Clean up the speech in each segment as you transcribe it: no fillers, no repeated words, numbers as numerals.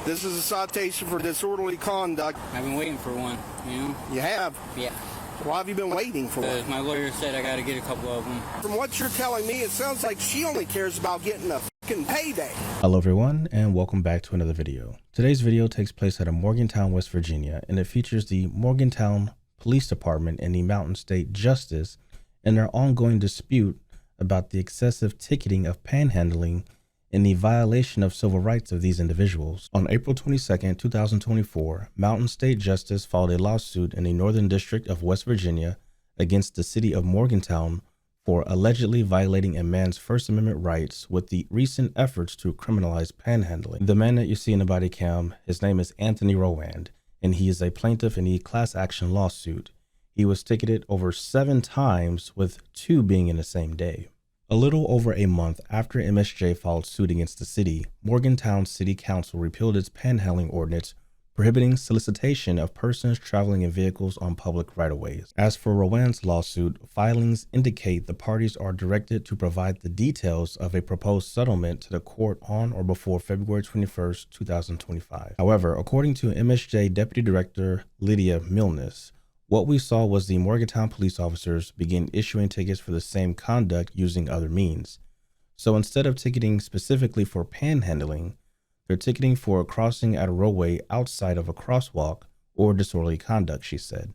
This is a citation for disorderly conduct. I've been waiting for one, you know? You have? Yeah. Why have you been waiting for one? My lawyer said I got to get a couple of them. From what you're telling me, it sounds like she only cares about getting a fucking payday. Hello everyone, and welcome back to another video. Today's video takes place out of Morgantown, West Virginia, and it features the Morgantown Police Department and the Mountain State Justice and their ongoing dispute about the excessive ticketing of panhandling and the violation of civil rights of these individuals. On April 22nd, 2024, Mountain State Justice filed a lawsuit in the Northern District of West Virginia against the city of Morgantown for allegedly violating a man's First Amendment rights with the recent efforts to criminalize panhandling. The man that you see in the body cam, his name is Anthony Rowand, and he is a plaintiff in the class action lawsuit. He was ticketed over 7 times, with 2 being in the same day. A little over a month after MSJ filed suit against the city, Morgantown City Council repealed its panhandling ordinance prohibiting solicitation of persons traveling in vehicles on public right-of-ways. As for Rowand's lawsuit, filings indicate the parties are directed to provide the details of a proposed settlement to the court on or before February 21st, 2025. However, according to MSJ Deputy Director Lydia Milnes, what we saw was the Morgantown police officers begin issuing tickets for the same conduct using other means. So instead of ticketing specifically for panhandling, they're ticketing for crossing at a roadway outside of a crosswalk or disorderly conduct, she said.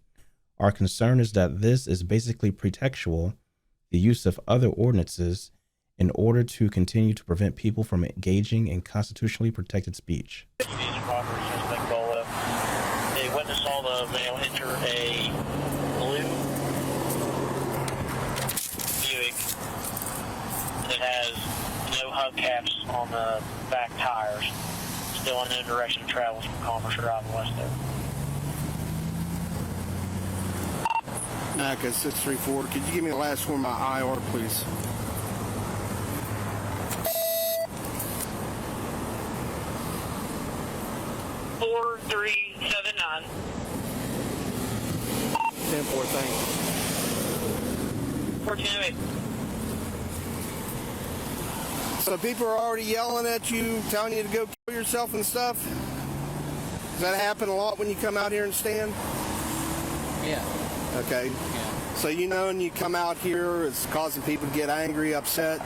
Our concern is that this is basically pretextual, the use of other ordinances in order to continue to prevent people from engaging in constitutionally protected speech. A witness saw the male enter a blue Buick that has no hubcaps on the back tires, still in the direction of travel from Commerce Drive west there. NACA 634, could you give me the last one, my IR, please? Four, 379. 10-4, thank you. 1408. So people are already yelling at you, telling you to go kill yourself and stuff? Does that happen a lot when you come out here and stand? Yeah. Okay. Yeah. So you know, and you come out here, it's causing people to get angry, upset.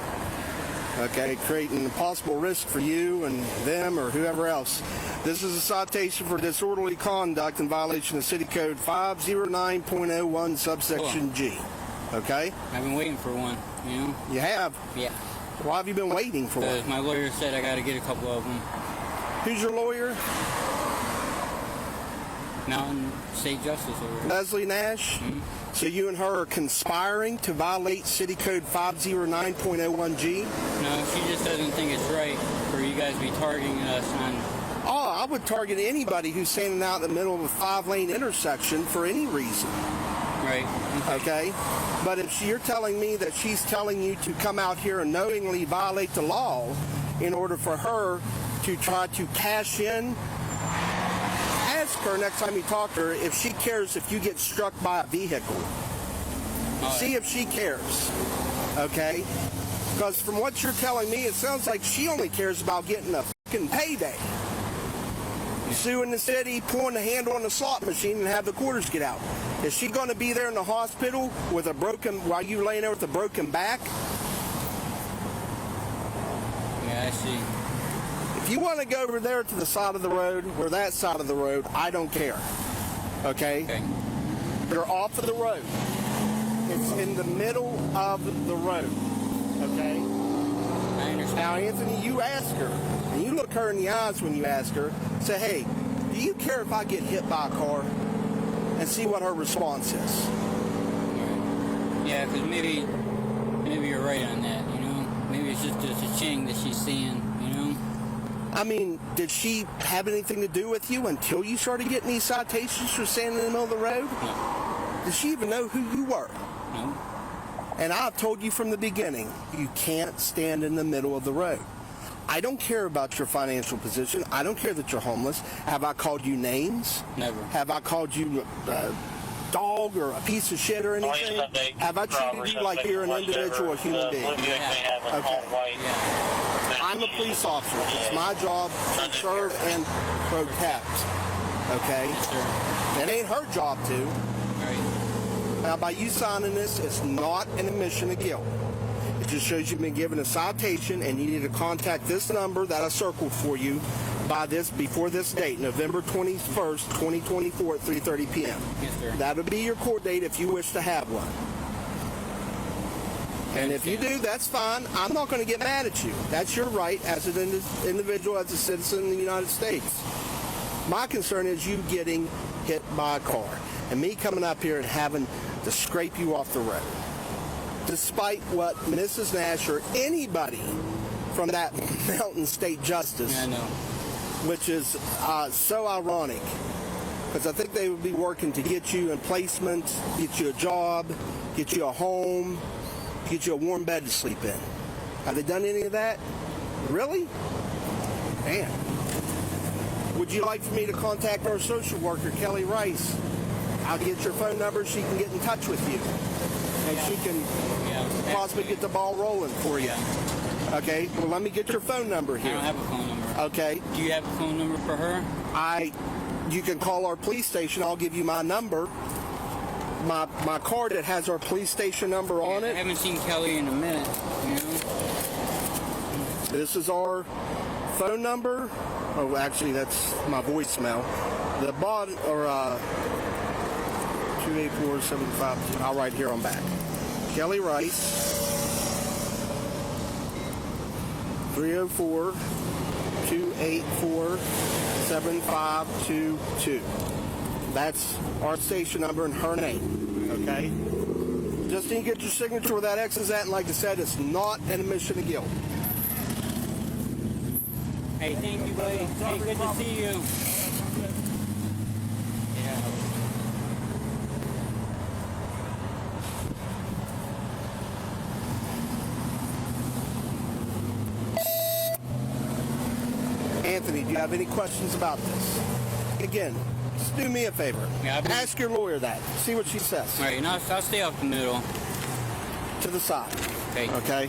Okay, creating a possible risk for you and them or whoever else. This is a citation for disorderly conduct in violation of City Code 509.01 subsection G. Okay? I've been waiting for one, you know? You have? Yeah. Why have you been waiting for one? My lawyer said I got to get a couple of them. Who's your lawyer? Mountain State Justice over there. Leslie Nash? Mm-hmm. So you and her are conspiring to violate City Code 509.01G? No, she just doesn't think it's right for you guys to be targeting us on... Oh, I would target anybody who's standing out in the middle of a 5-lane intersection for any reason. Right. Okay? But if you're telling me that she's telling you to come out here and knowingly violate the law in order for her to try to cash in, ask her next time you talk to her if she cares if you get struck by a vehicle. See if she cares. Okay? Because from what you're telling me, it sounds like she only cares about getting a fucking payday. Suing the city, pulling the handle on the slot machine and have the quarters get out. Is she going to be there in the hospital with a broken, while you laying there with a broken back? Yeah, I see. If you want to go over there to the side of the road, or that side of the road, I don't care. Okay? Okay. You're off of the road. It's in the middle of the road. Okay? I understand. Now, Anthony, you ask her, and you look her in the eyes when you ask her, say, hey, do you care if I get hit by a car? And see what her response is. Yeah, because maybe you're right on that, you know? Maybe it's just a ching that she's seeing, you know? I mean, did she have anything to do with you until you started getting these citations for standing in the middle of the road? No. Did she even know who you were? No. And I've told you from the beginning, you can't stand in the middle of the road. I don't care about your financial position. I don't care that you're homeless. Have I called you names? Never. Have I called you a dog or a piece of shit or anything? Have I treated you like you're an individual, a human being? Okay. I'm a police officer. It's my job to serve and protect. Okay? Yes, sir. It ain't her job to. Right. Now, by you signing this, it's not an admission of guilt. It just shows you've been given a citation and you need to contact this number that I circled for you before this date, November 21st, 2024 at 3:30 p.m. Yes, sir. That'll be your court date if you wish to have one. And if you do, that's fine. I'm not going to get mad at you. That's your right as an individual, as a citizen in the United States. My concern is you getting hit by a car and me coming up here and having to scrape you off the road. Despite what Mrs. Nash or anybody from that Mountain State Justice, Yeah, I know. which is so ironic, because I think they would be working to get you in placement, get you a job, get you a home, get you a warm bed to sleep in. Have they done any of that? Really? Man. Would you like for me to contact our social worker, Kelly Rice? I'll get your phone number. She can get in touch with you. And she can possibly get the ball rolling for you. Okay? Well, let me get your phone number I here. don't have a phone number. Okay? Do you have a phone number for her? You can call our police station. I'll give you my number. My card that has our police station number on I it. haven't seen Kelly in a minute, you know? This is our phone number. Oh, actually, that's my voicemail. The bottom, or 284-752. I'll write here on back. Kelly Rice. 304-284-7522. That's our station number and her name, okay? Just need to get your signature where that X is at, and like I said, it's not an admission of guilt. Hey, thank you, buddy. Hey, good to see you. Yeah. Anthony, do you have any questions about this? Again, just do me a favor. Yeah, ask your lawyer that. See what she says. All right, and I'll stay off the middle. To the side. Okay. Okay?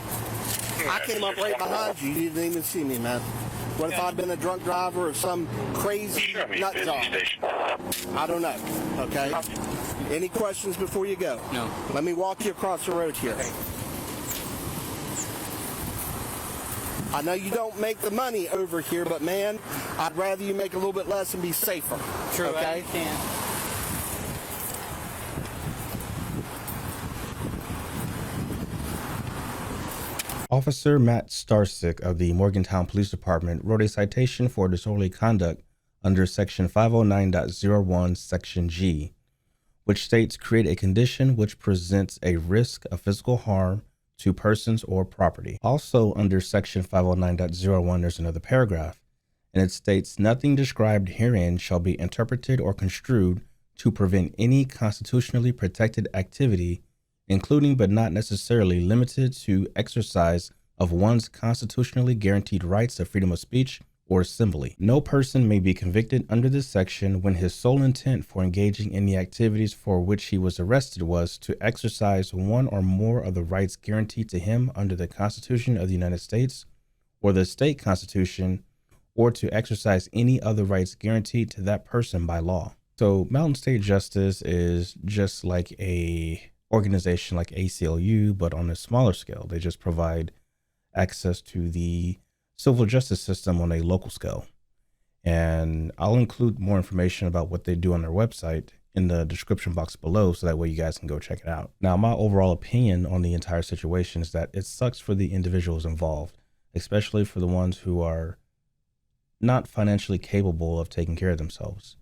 I came up right behind you. You didn't even see me, man. What if I'd been a drunk driver or some crazy nut job? I don't know. Okay? Any questions before you go? No. Let me walk you across the road here. Okay. I know you don't make the money over here, but man, I'd rather you make a little bit less and be safer. True, okay? I understand. Officer Matt Starsick of the Morgantown Police Department wrote a citation for disorderly conduct under Section 509.01, Section G, which states create a condition which presents a risk of physical harm to persons or property. Also under Section 509.01, there's another paragraph, and it states nothing described herein shall be interpreted or construed to prevent any constitutionally protected activity, including but not necessarily limited to exercise of one's constitutionally guaranteed rights of freedom of speech or assembly. No person may be convicted under this section when his sole intent for engaging in the activities for which he was arrested was to exercise one or more of the rights guaranteed to him under the Constitution of the United States or the state constitution, or to exercise any other rights guaranteed to that person by law. So Mountain State Justice is just like a organization like ACLU, but on a smaller scale. They just provide access to the civil justice system on a local scale. And I'll include more information about what they do on their website in the description box below, so that way you guys can go check it out. Now, my overall opinion on the entire situation is that it sucks for the individuals involved, especially for the ones who are not financially capable of taking care of themselves.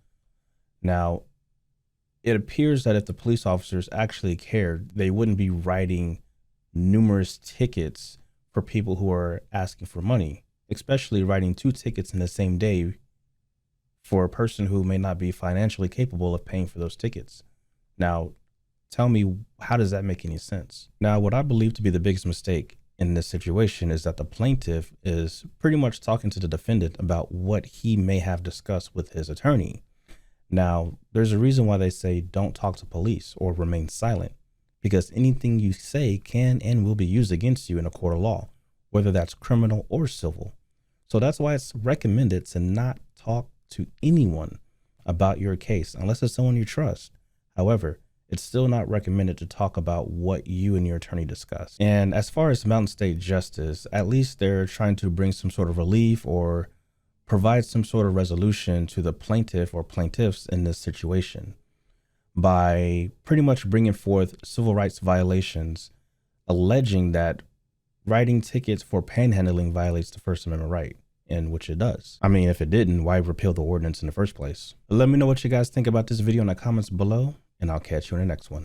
Now, it appears that if the police officers actually cared, they wouldn't be writing numerous tickets for people who are asking for money, especially writing 2 tickets in the same day for a person who may not be financially capable of paying for those tickets. Now, tell me, how does that make any sense? Now, what I believe to be the biggest mistake in this situation is that the plaintiff is pretty much talking to the defendant about what he may have discussed with his attorney. Now, there's a reason why they say don't talk to police or remain silent, because anything you say can and will be used against you in a court of law, whether that's criminal or civil. So that's why it's recommended to not talk to anyone about your case unless it's someone you trust. However, it's still not recommended to talk about what you and your attorney discuss. And as far as Mountain State Justice, at least they're trying to bring some sort of relief or provide some sort of resolution to the plaintiff or plaintiffs in this situation by pretty much bringing forth civil rights violations, alleging that writing tickets for panhandling violates the First Amendment right, in which it does. I mean, if it didn't, why repeal the ordinance in the first place? Let me know what you guys think about this video in the comments below, and I'll catch you in the next one.